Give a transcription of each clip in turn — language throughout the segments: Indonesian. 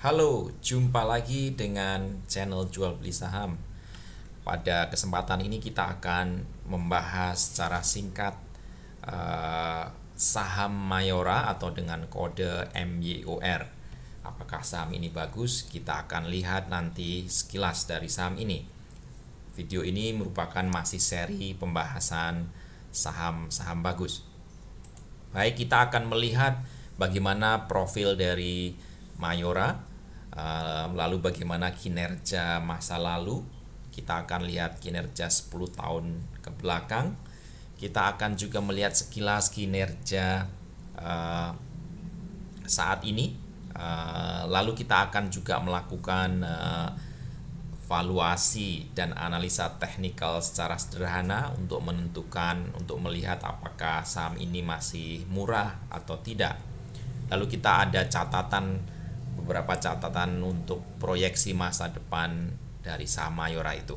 Halo, jumpa lagi dengan channel jual beli saham. Pada kesempatan ini kita akan membahas secara singkat eh, saham Mayora atau dengan kode MYOR. Apakah saham ini bagus? Kita akan lihat nanti sekilas dari saham ini. Video ini merupakan masih seri pembahasan saham-saham bagus. Baik, kita akan melihat bagaimana profil dari Mayora, lalu bagaimana kinerja masa lalu. Kita akan lihat kinerja 10 tahun ke belakang. Kita akan juga melihat sekilas kinerja saat ini. Lalu kita akan juga melakukan valuasi dan analisa teknikal secara sederhana untuk menentukan, untuk melihat apakah saham ini masih murah atau tidak. Lalu kita ada beberapa catatan untuk proyeksi masa depan dari saham Mayora itu.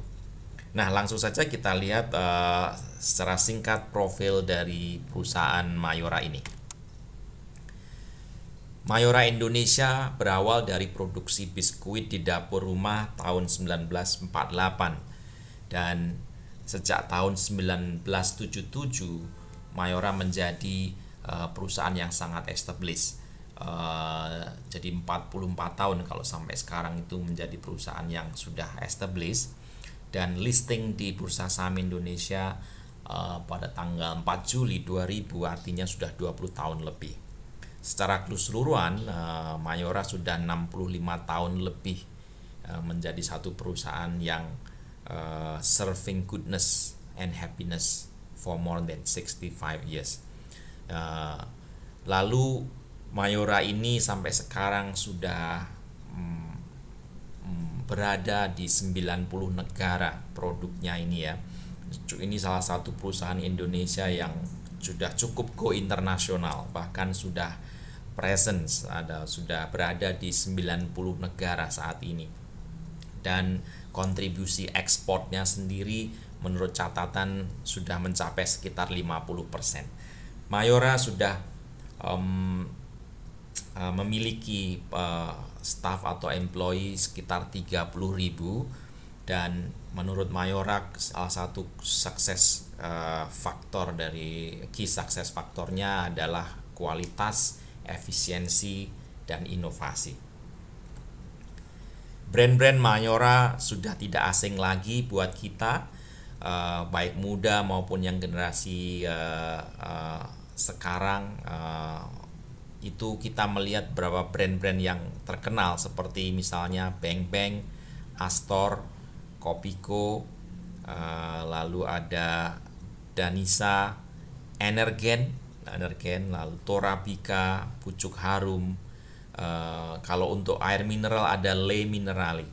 Nah, langsung saja kita lihat secara singkat profil dari perusahaan Mayora ini. Mayora Indonesia berawal dari produksi biskuit di dapur rumah tahun 1948, dan sejak tahun 1977 Mayora menjadi perusahaan yang sangat established. Jadi 44 tahun kalau sampai sekarang itu menjadi perusahaan yang sudah established, dan listing di Bursa Saham Indonesia pada tanggal 4 Juli 2000, artinya sudah 20 tahun lebih. Secara keseluruhan Mayora sudah 65 tahun lebih menjadi satu perusahaan yang serving goodness and happiness for more than 65 years. Lalu Mayora ini sampai sekarang sudah berada di 90 negara produknya ini ya. Ini salah satu perusahaan Indonesia yang sudah cukup go internasional, bahkan sudah presence, sudah berada di 90 negara saat ini. Dan kontribusi ekspornya sendiri menurut catatan sudah mencapai sekitar 50%. Mayora sudah memiliki staff atau employee sekitar 30.000, dan menurut Mayora salah satu sukses faktor dari key success faktornya adalah kualitas, efisiensi, dan inovasi. Brand-brand Mayora sudah tidak asing lagi buat kita, baik muda maupun yang generasi sekarang. Itu kita melihat beberapa brand-brand yang terkenal seperti misalnya Bang Bang, Astor, Kopiko, lalu ada Danisa, Energen, lalu Torabika, Pucuk Harum. Kalau untuk air mineral ada Le Minerali.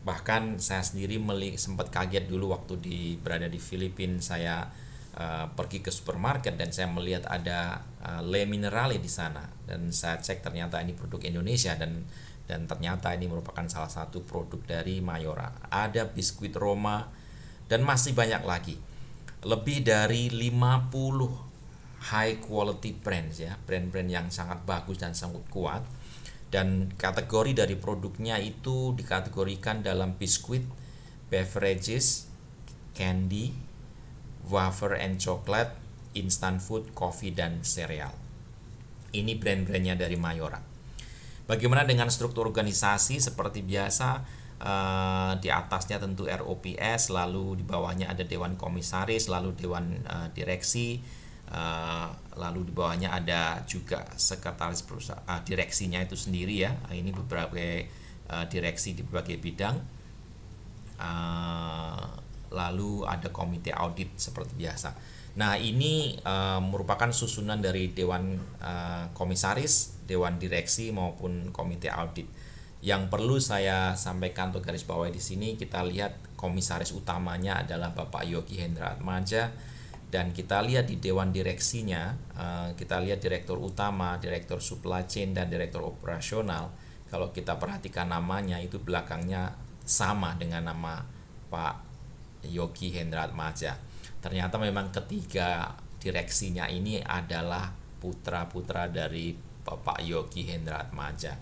Bahkan saya sendiri sempat kaget dulu waktu berada di Filipina. Saya pergi ke supermarket dan saya melihat ada Le Minerali di sana, dan saya cek ternyata ini produk Indonesia, dan ternyata ini merupakan salah satu produk dari Mayora. Ada biskuit Roma dan masih banyak lagi. Lebih dari 50 high quality brands ya, brand-brand yang sangat bagus dan sangat kuat. Dan kategori dari produknya itu dikategorikan dalam biskuit, beverages, candy, wafer and chocolate, instant food, coffee, dan cereal. Ini brand-brandnya dari Mayora. Bagaimana dengan struktur organisasi? Seperti biasa, di atasnya tentu ROPS, lalu di bawahnya ada Dewan Komisaris, lalu Dewan Direksi, lalu di bawahnya ada juga sekretaris perusahaan, direksinya itu sendiri ya. Ini beberapa direksi di berbagai bidang. Lalu ada komite audit seperti biasa. Nah, ini merupakan susunan dari Dewan Komisaris, Dewan Direksi maupun komite audit. Yang perlu saya sampaikan atau garis bawahi di sini, kita lihat komisaris utamanya adalah Bapak Yogi Hendra Atmaja, dan kita lihat di Dewan Direksinya, kita lihat direktur utama, direktur supply chain, dan direktur operasional. Kalau kita perhatikan namanya itu belakangnya sama dengan nama Pak Yogi Hendra Atmaja. Ternyata memang ketiga direksinya ini adalah putra-putra dari Bapak Yogi Hendra Atmaja.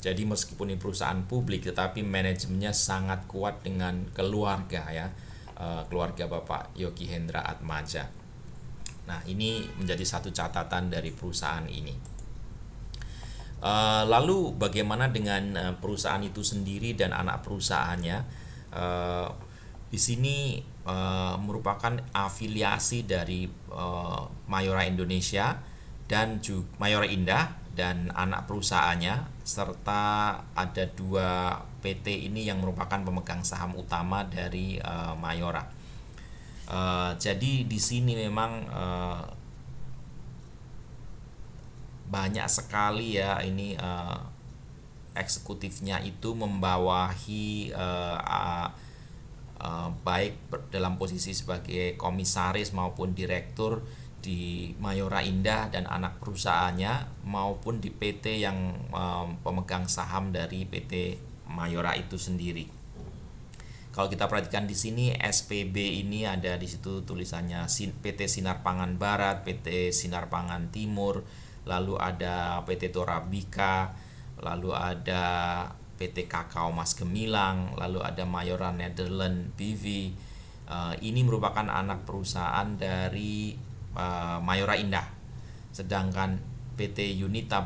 Jadi meskipun ini perusahaan publik, tetapi manajemennya sangat kuat dengan keluarga ya, keluarga Bapak Yogi Hendra Atmaja. Nah, ini menjadi satu catatan dari perusahaan ini. Lalu bagaimana dengan perusahaan itu sendiri dan anak perusahaannya? Di sini merupakan afiliasi dari Mayora Indonesia dan juga Mayora Indah dan anak perusahaannya, serta ada 2 PT ini yang merupakan pemegang saham utama dari Mayora. Jadi di sini memang banyak sekali ya ini eksekutifnya itu membawahi baik dalam posisi sebagai komisaris maupun direktur di Mayora Indah dan anak perusahaannya, maupun di PT yang pemegang saham dari PT Mayora itu sendiri. Kalau kita perhatikan di sini SPB ini ada di situ tulisannya PT Sinar Pangan Barat, PT Sinar Pangan Timur, lalu ada PT Torabika, lalu ada PT Kakao Mas Gemilang, lalu ada Mayora Netherlands BV. Ini merupakan anak perusahaan dari Mayora Indah. Sedangkan PT Yunita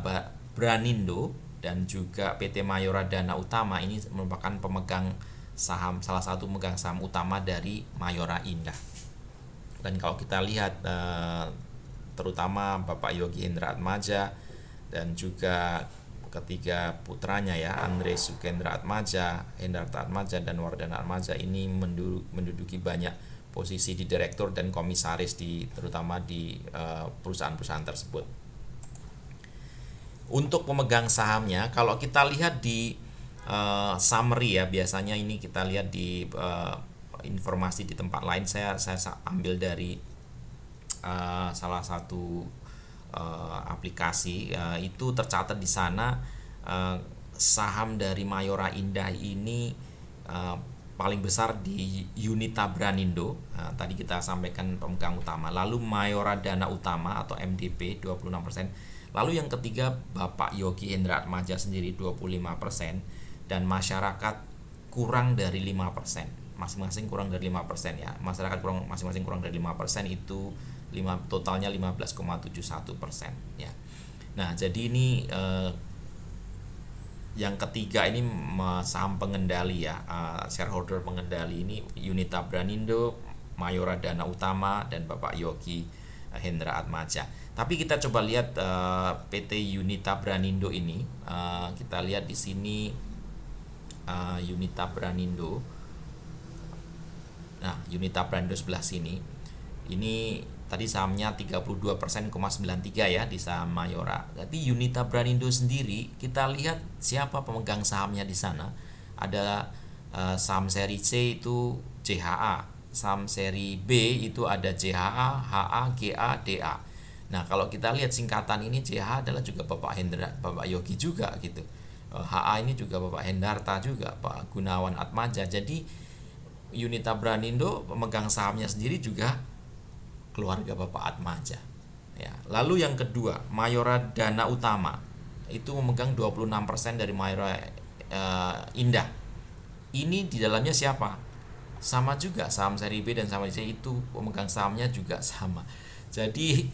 Branindo dan juga PT Mayora Dana Utama ini merupakan pemegang saham, salah satu pemegang saham utama dari Mayora Indah. Dan kalau kita lihat terutama Bapak Yogi Hendra Atmaja dan juga ketiga putranya ya, Andre Sukendra Atmaja, Hendarta Atmaja, dan Wardana Atmaja ini menduduki banyak posisi di direktur dan komisaris terutama di perusahaan-perusahaan tersebut. Untuk pemegang sahamnya, kalau kita lihat di summary ya, biasanya ini kita lihat di informasi di tempat lain, saya ambil dari salah satu aplikasi, itu tercatat di sana saham dari Mayora Indah ini paling besar di Yunita Branindo. Tadi kita sampaikan pemegang utama. Lalu Mayora Dana Utama atau MDP 26%. Lalu yang ketiga Bapak Yogi Hendra Atmaja sendiri 25%, dan masyarakat kurang dari 5%. Masing-masing kurang dari 5% ya. Masyarakat masing-masing kurang dari 5% itu totalnya 15,71% ya. Nah, jadi ini yang ketiga ini saham pengendali ya, shareholder pengendali ini Yunita Branindo, Mayora Dana Utama, dan Bapak Yogi Hendra Atmaja. Tapi kita coba lihat PT Yunita Branindo ini, kita lihat di sini Yunita Branindo. Nah, Yunita Branindo sebelah sini. Ini tadi sahamnya 32,93% ya di saham Mayora. Tapi Yunita Branindo sendiri, kita lihat siapa pemegang sahamnya di sana. Ada saham seri C itu JHA, saham seri B itu ada JHA, HA, GA, DA. Nah, kalau kita lihat singkatan ini, JHA adalah juga Bapak Yogi juga gitu. HA ini juga Bapak Hendarta juga, Pak Gunawan Atmaja. Jadi Yunita Branindo pemegang sahamnya sendiri juga keluarga Bapak Atmaja ya. Lalu yang kedua, Mayora Dana Utama itu memegang 26% dari Mayora Indah. Ini di dalamnya siapa? Sama juga saham seri B dan saham C itu pemegang sahamnya juga sama. Jadi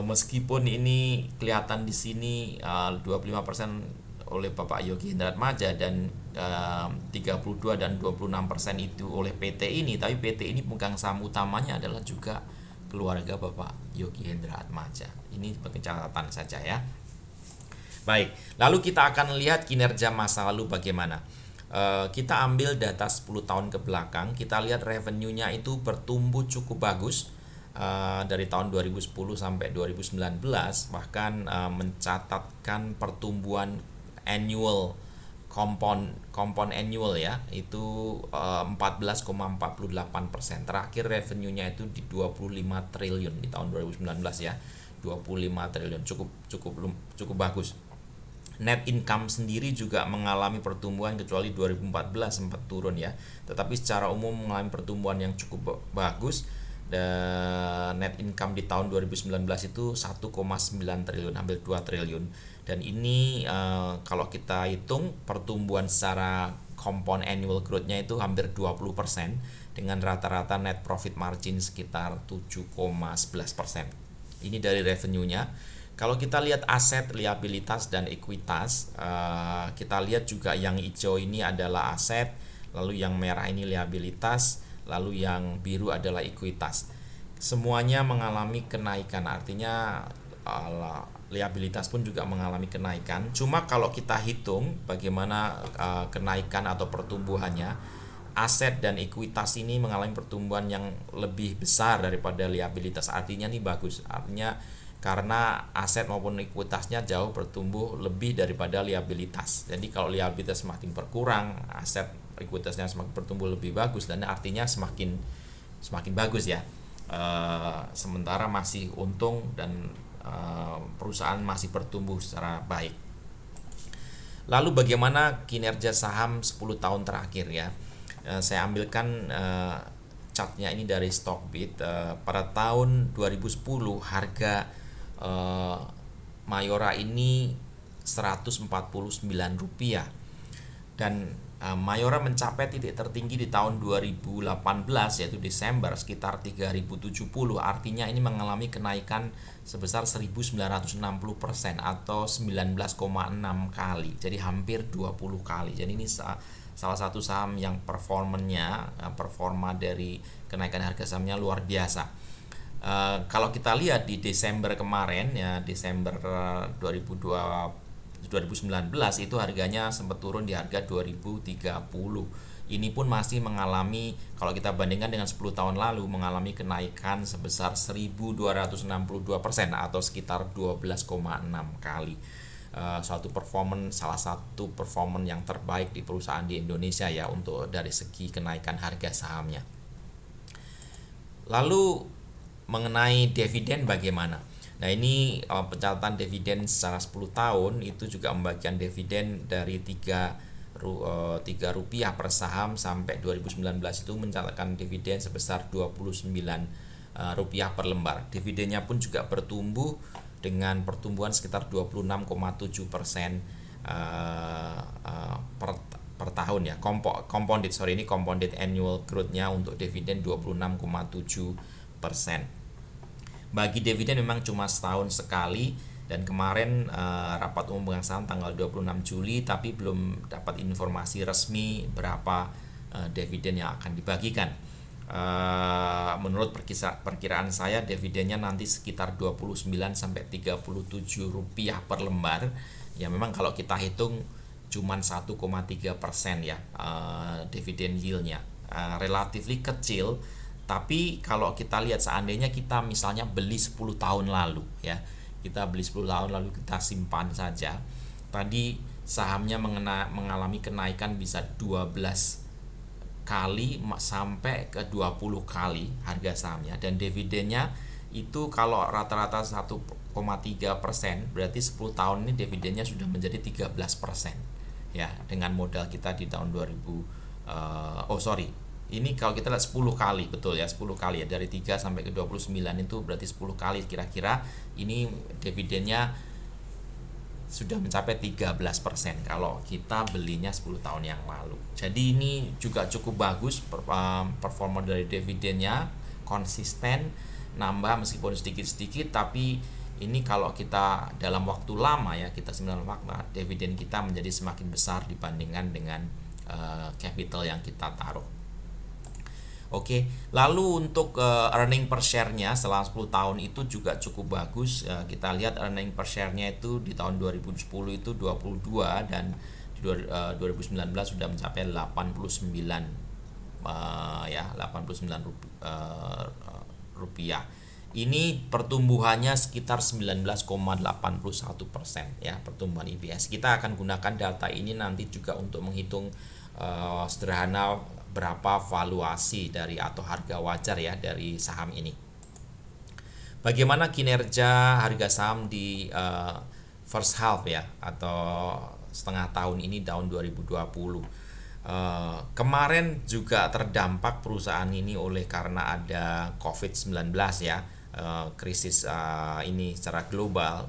meskipun ini kelihatan di sini 25% oleh Bapak Yogi Hendra Atmaja dan 32 dan 26% itu oleh PT ini, tapi PT ini pemegang saham utamanya adalah juga keluarga Bapak Yogi Hendra Atmaja. Ini sebagai catatan saja ya. Baik, lalu kita akan lihat kinerja masa lalu bagaimana. Kita ambil data 10 tahun ke belakang, kita lihat revenue-nya itu bertumbuh cukup bagus dari tahun 2010 sampai 2019, bahkan mencatatkan pertumbuhan annual compound annual ya, itu 14,48%. Terakhir revenue-nya itu di 25 triliun di tahun 2019 ya. 25 triliun cukup bagus. Net income sendiri juga mengalami pertumbuhan, kecuali 2014 sempat turun ya. Tetapi secara umum mengalami pertumbuhan yang cukup bagus. Dan net income di tahun 2019 itu 1,9 triliun, hampir 2 triliun. Dan ini kalau kita hitung pertumbuhan secara compound annual growth-nya itu hampir 20% dengan rata-rata net profit margin sekitar 7,11%. Ini dari revenue-nya. Kalau kita lihat aset, liabilitas, dan ekuitas, kita lihat juga yang hijau ini adalah aset, lalu yang merah ini liabilitas, lalu yang biru adalah ekuitas. Semuanya mengalami kenaikan, artinya liabilitas pun juga mengalami kenaikan. Cuma kalau kita hitung bagaimana kenaikan atau pertumbuhannya, aset dan ekuitas ini mengalami pertumbuhan yang lebih besar daripada liabilitas. Artinya ini bagus. Artinya karena aset maupun ekuitasnya jauh bertumbuh lebih daripada liabilitas. Jadi kalau liabilitas semakin berkurang, aset ekuitasnya semakin bertumbuh lebih bagus, dan artinya semakin bagus ya. Sementara masih untung dan perusahaan masih bertumbuh secara baik. Lalu bagaimana kinerja saham 10 tahun terakhir ya? Saya ambilkan chartnya ini dari Stockbit. Pada tahun 2010 harga Mayora ini Rp149 dan Mayora mencapai titik tertinggi di tahun 2018 yaitu Desember sekitar 3070, artinya ini mengalami kenaikan sebesar 1960% atau 19,6 kali, jadi hampir 20 kali. Jadi ini salah satu saham yang performa dari kenaikan harga sahamnya luar biasa. Kalau kita lihat di Desember kemarin ya, Desember 2019 itu harganya sempat turun di harga 2030. Ini pun masih mengalami, kalau kita bandingkan dengan 10 tahun lalu, mengalami kenaikan sebesar 1262% atau sekitar 12,6 kali. Salah satu performance yang terbaik di perusahaan di Indonesia ya untuk dari segi kenaikan harga sahamnya. Lalu mengenai dividen bagaimana? Nah ini pencatatan dividen secara 10 tahun itu juga membagikan dividen dari 3 rupiah per saham sampai 2019 itu mencatatkan dividen sebesar 29 rupiah per lembar. Dividennya pun juga bertumbuh dengan pertumbuhan sekitar 26,7% per tahun ya. Compounded annual growth-nya untuk dividen 26,7%. Bagi dividen memang cuma setahun sekali, dan kemarin rapat umum pemegang saham tanggal 26 Juli tapi belum dapat informasi resmi berapa dividen yang akan dibagikan. Menurut perkiraan saya dividennya nanti sekitar 29 sampai 37 rupiah per lembar. Ya memang kalau kita hitung cuman 1,3% ya dividen yield-nya. Relatively kecil. Tapi kalau kita lihat seandainya kita misalnya beli 10 tahun lalu ya, kita beli 10 tahun lalu kita simpan saja, tadi sahamnya mengalami kenaikan bisa 12 kali sampai ke 20 kali harga sahamnya, dan dividennya itu kalau rata-rata 1,3%, berarti 10 tahun ini dividennya sudah menjadi 13% ya, dengan modal kita di tahun 2000 ini kalau kita lihat 10 kali, betul ya, 10 kali ya, dari 3 sampai ke 29 itu berarti 10 kali kira-kira ini dividennya sudah mencapai 13% kalau kita belinya 10 tahun yang lalu. Jadi ini juga cukup bagus performa dari dividennya, konsisten nambah meskipun sedikit-sedikit, tapi ini kalau kita dalam waktu lama ya, kita 9 waktu dividen kita menjadi semakin besar dibandingkan dengan capital yang kita taruh. Oke, lalu untuk earning per share-nya setelah 10 tahun itu juga cukup bagus. Kita lihat earning per share-nya itu di tahun 2010 itu 22 dan di 2019 sudah mencapai 89 rupiah. Ini pertumbuhannya sekitar 19,81% ya, pertumbuhan EPS. Kita akan gunakan data ini nanti juga untuk menghitung sederhana berapa valuasi dari atau harga wajar ya dari saham ini. Bagaimana kinerja harga saham di first half ya, atau setengah tahun ini, tahun 2020. Kemarin juga terdampak perusahaan ini oleh karena ada COVID-19 ya, krisis ini secara global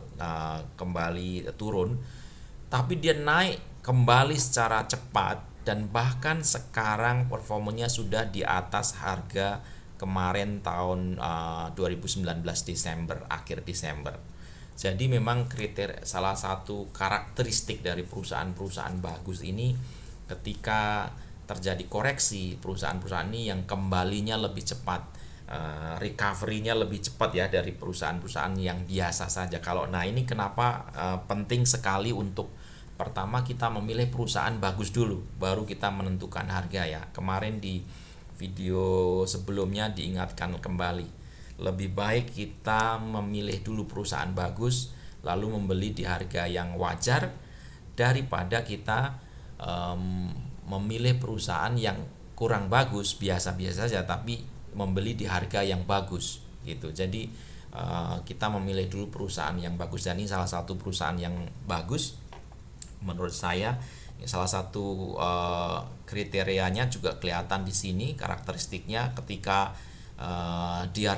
kembali turun, tapi dia naik kembali secara cepat dan bahkan sekarang performanya sudah di atas harga kemarin tahun 2019 Desember, akhir Desember. Jadi memang salah satu karakteristik dari perusahaan-perusahaan bagus ini, ketika terjadi koreksi, perusahaan-perusahaan ini yang kembalinya lebih cepat, recovery-nya lebih cepat ya dari perusahaan-perusahaan yang biasa saja. Nah ini kenapa penting sekali untuk pertama kita memilih perusahaan bagus dulu, baru kita menentukan harga ya. Kemarin di video sebelumnya diingatkan kembali, lebih baik kita memilih dulu perusahaan bagus, lalu membeli di harga yang wajar daripada kita memilih perusahaan yang kurang bagus, biasa-biasa saja, tapi membeli di harga yang bagus gitu. Jadi kita memilih dulu perusahaan yang bagus, dan ini salah satu perusahaan yang bagus menurut saya. Salah satu kriterianya juga kelihatan di sini, karakteristiknya ketika dia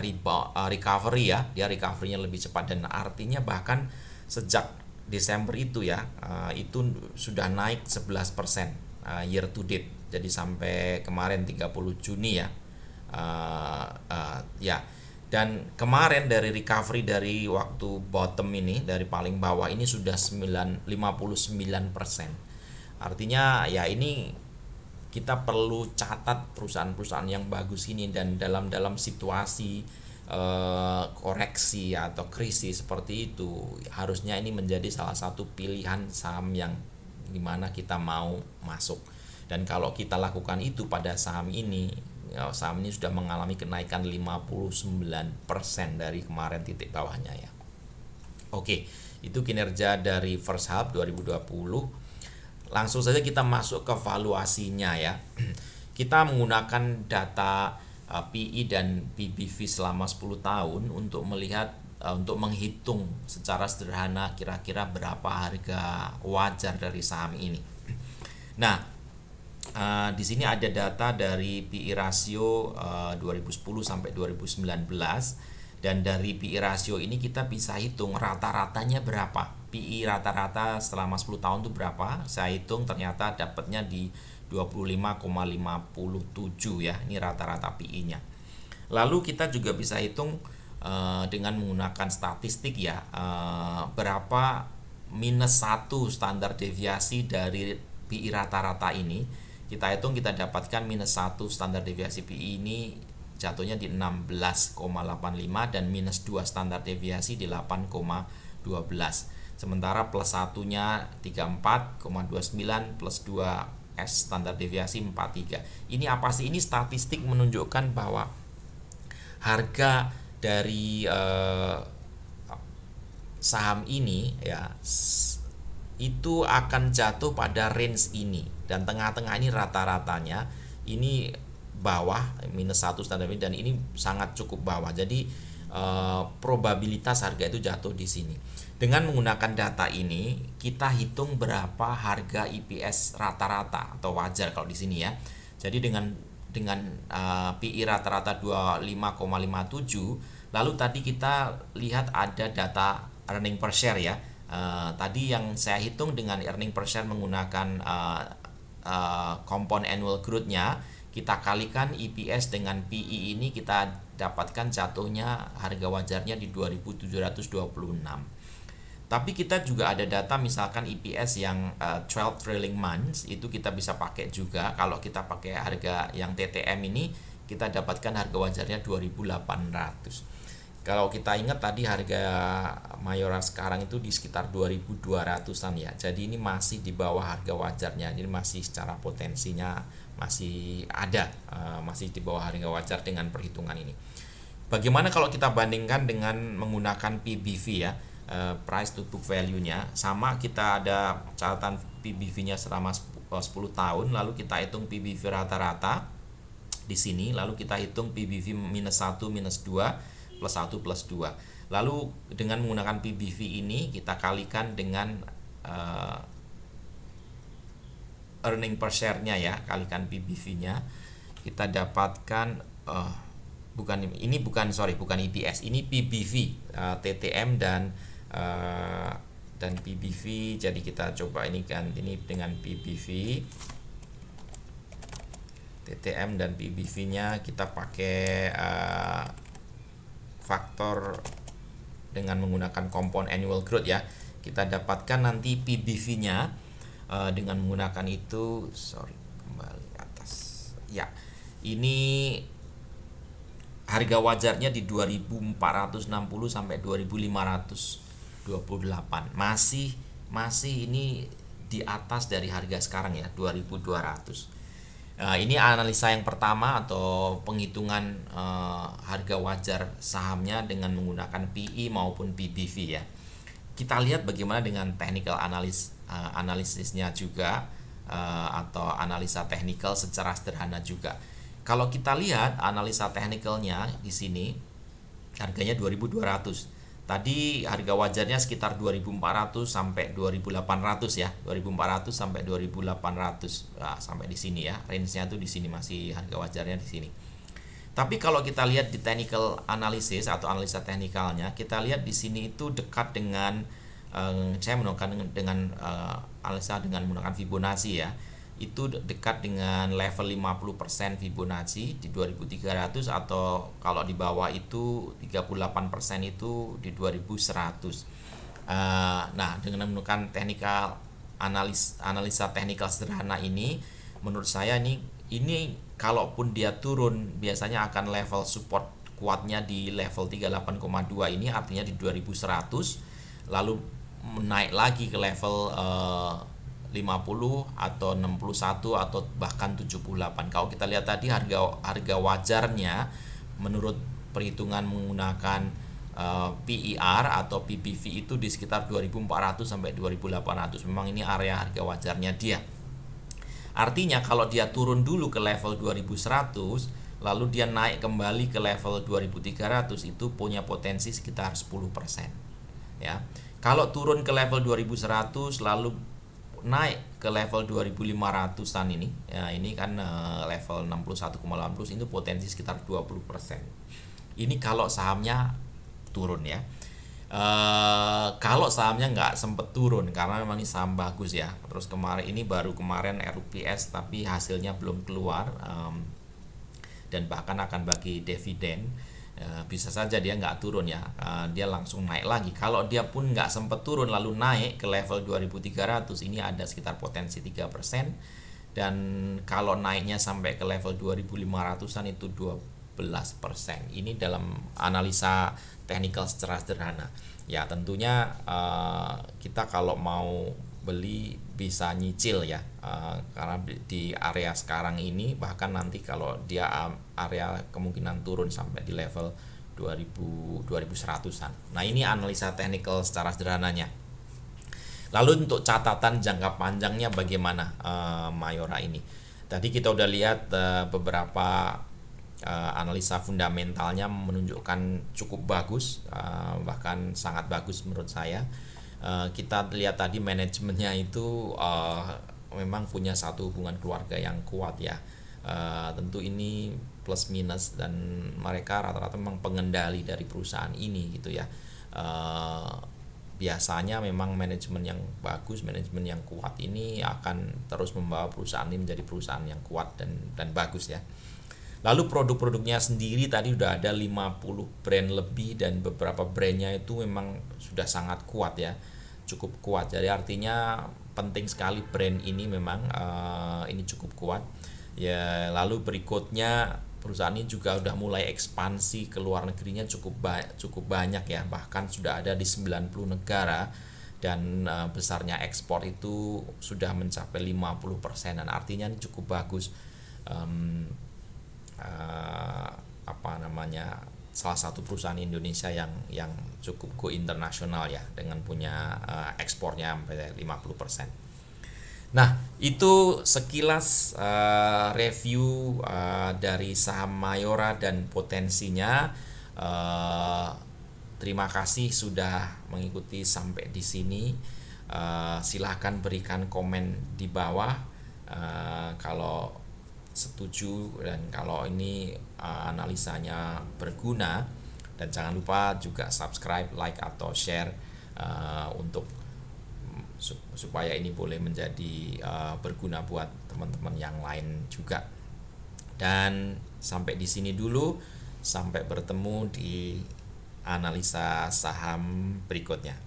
recovery ya, dia recovery-nya lebih cepat, dan artinya bahkan sejak Desember itu ya, itu sudah naik 11% year to date. Jadi sampai kemarin 30 Juni ya. Ya. Dan kemarin dari recovery dari waktu bottom ini, dari paling bawah ini sudah 59%. Artinya ya ini kita perlu catat perusahaan-perusahaan yang bagus ini, dan dalam situasi koreksi atau krisis seperti itu, harusnya ini menjadi salah satu pilihan saham yang dimana kita mau masuk. Dan kalau kita lakukan itu pada saham ini sudah mengalami kenaikan 59% dari kemarin titik bawahnya ya. Oke, itu kinerja dari first half 2020. Langsung saja kita masuk ke valuasinya ya. Kita menggunakan data PE dan PBV selama 10 tahun untuk melihat, untuk menghitung secara sederhana kira-kira berapa harga wajar dari saham ini. Nah, di sini ada data dari PE ratio 2010 sampai 2019, dan dari PE ratio ini kita bisa hitung rata-ratanya berapa. PE rata-rata selama 10 tahun itu berapa? Saya hitung ternyata dapatnya di 25,57 ya. Ini rata-rata PE-nya. Lalu kita juga bisa hitung dengan menggunakan statistik ya, berapa minus 1 standar deviasi dari PE rata-rata ini. Kita hitung, kita dapatkan minus 1 standar deviasi PE ini jatuhnya di 16,85, dan minus 2 standar deviasi di 8,12. Sementara plus satunya 34,29, plus 2 S standar deviasi 43. Ini apa sih? Ini statistik menunjukkan bahwa harga dari saham ini ya itu akan jatuh pada range ini, dan tengah-tengah ini rata-ratanya ini bawah minus 1 standar, dan ini sangat cukup bawah. Jadi probabilitas harga itu jatuh di sini. Dengan menggunakan data ini kita hitung berapa harga EPS rata-rata atau wajar kalau di sini ya. Jadi dengan PE rata-rata 25,57, lalu tadi kita lihat ada data earning per share ya. Tadi yang saya hitung dengan earning per share menggunakan compound annual growth-nya, kita kalikan EPS dengan PE ini, kita dapatkan jatuhnya harga wajarnya di 2.726. Tapi kita juga ada data misalkan EPS yang 12 trailing months, itu kita bisa pakai juga. Kalau kita pakai harga yang TTM ini, kita dapatkan harga wajarnya 2.800. Kalau kita ingat tadi harga Mayora sekarang itu di sekitar 2.200-an ya. Jadi ini masih di bawah harga wajarnya. Ini masih secara potensinya masih ada, masih di bawah harga wajar dengan perhitungan ini. Bagaimana kalau kita bandingkan dengan menggunakan PBV ya, price to book value-nya sama. Kita ada catatan PBV-nya selama 10 tahun, lalu kita hitung PBV rata-rata di sini, lalu kita hitung PBV minus 1 minus 2 plus 1 plus 2. Lalu dengan menggunakan PBV ini kita kalikan dengan earning per share-nya ya, kalikan PBV-nya, kita dapatkan bukan EPS, ini PBV, TTM dan PBV. Jadi kita coba ini kan ini dengan PBV, TTM dan PBV-nya kita pakai faktor dengan menggunakan compound annual growth ya. Kita dapatkan nanti PBV-nya dengan menggunakan itu, kembali ke atas. Ya, ini harga wajarnya di 2460 sampai 2528. Masih ini di atas dari harga sekarang ya, 2200. Ini analisa yang pertama atau penghitungan harga wajar sahamnya dengan menggunakan PE maupun PBV ya. Kita lihat bagaimana dengan technical analisisnya juga, atau analisa teknikal secara sederhana juga. Kalau kita lihat analisa teknikalnya di sini harganya 2200. Tadi harga wajarnya sekitar 2400 sampai 2800 ya. 2400 sampai 2800. Nah, sampai di sini ya. Range-nya tuh di sini, masih harga wajarnya di sini. Tapi kalau kita lihat di technical analysis atau analisa teknikalnya, kita lihat di sini itu dekat dengan saya menggunakan dengan analisa dengan menggunakan Fibonacci ya. Itu dekat dengan level 50% Fibonacci di 2300, atau kalau di bawah itu 38% itu di 2100. Nah, dengan menggunakan analisa teknikal sederhana ini, menurut saya ini kalaupun dia turun biasanya akan level support kuatnya di level 38,2, ini artinya di 2100, lalu naik lagi ke level 50 atau 61 atau bahkan 78. Kalau kita lihat tadi harga wajarnya menurut perhitungan menggunakan PER atau PBV itu di sekitar 2400 sampai 2800. Memang ini area harga wajarnya dia. Artinya kalau dia turun dulu ke level 2100 lalu dia naik kembali ke level 2300, itu punya potensi sekitar 10% ya. Kalau turun ke level 2100 lalu naik ke level 2500-an ini ya, ini kan level 61,80, itu potensi sekitar 20%. Ini kalau sahamnya turun ya. Kalau sahamnya nggak sempet turun karena memang ini saham bagus ya. Terus baru kemarin RUPS tapi hasilnya belum keluar, dan bahkan akan bagi dividen. Bisa saja dia nggak turun ya, dia langsung naik lagi. Kalau dia pun nggak sempet turun lalu naik ke level 2300, ini ada sekitar potensi 3%, dan kalau naiknya sampai ke level 2500-an itu 12%. Ini dalam analisa teknikal secara sederhana ya. Tentunya kita kalau mau beli bisa nyicil ya, karena di area sekarang ini, bahkan nanti kalau dia area kemungkinan turun sampai di level 2100-an. Nah, ini analisa teknikal secara sederhananya. Lalu untuk catatan jangka panjangnya bagaimana Mayora ini? Tadi kita udah lihat beberapa analisa fundamentalnya menunjukkan cukup bagus, bahkan sangat bagus menurut saya. Kita lihat tadi manajemennya itu memang punya satu hubungan keluarga yang kuat ya. Tentu ini plus minus, dan mereka rata-rata memang pengendali dari perusahaan ini gitu ya. Biasanya memang manajemen yang bagus, manajemen yang kuat ini akan terus membawa perusahaan ini menjadi perusahaan yang kuat dan bagus ya. Lalu produk-produknya sendiri tadi udah ada 50 brand lebih, dan beberapa brandnya itu memang sudah sangat kuat ya, cukup kuat. Jadi artinya penting sekali brand ini, memang ini cukup kuat ya. Lalu berikutnya perusahaan ini juga udah mulai ekspansi ke luar negerinya cukup banyak ya, bahkan sudah ada di 90 negara, dan besarnya ekspor itu sudah mencapai 50%, artinya ini cukup bagus. Salah satu perusahaan Indonesia yang cukup go internasional ya, dengan punya ekspornya sampai 50%. Nah, itu sekilas review dari saham Mayora dan potensinya. Terima kasih sudah mengikuti sampai di sini. Silahkan berikan komen di bawah kalau setuju dan kalau ini analisanya berguna, dan jangan lupa juga subscribe, like atau share untuk supaya ini boleh menjadi berguna buat teman-teman yang lain juga. Dan sampai di sini dulu, sampai bertemu di analisa saham berikutnya.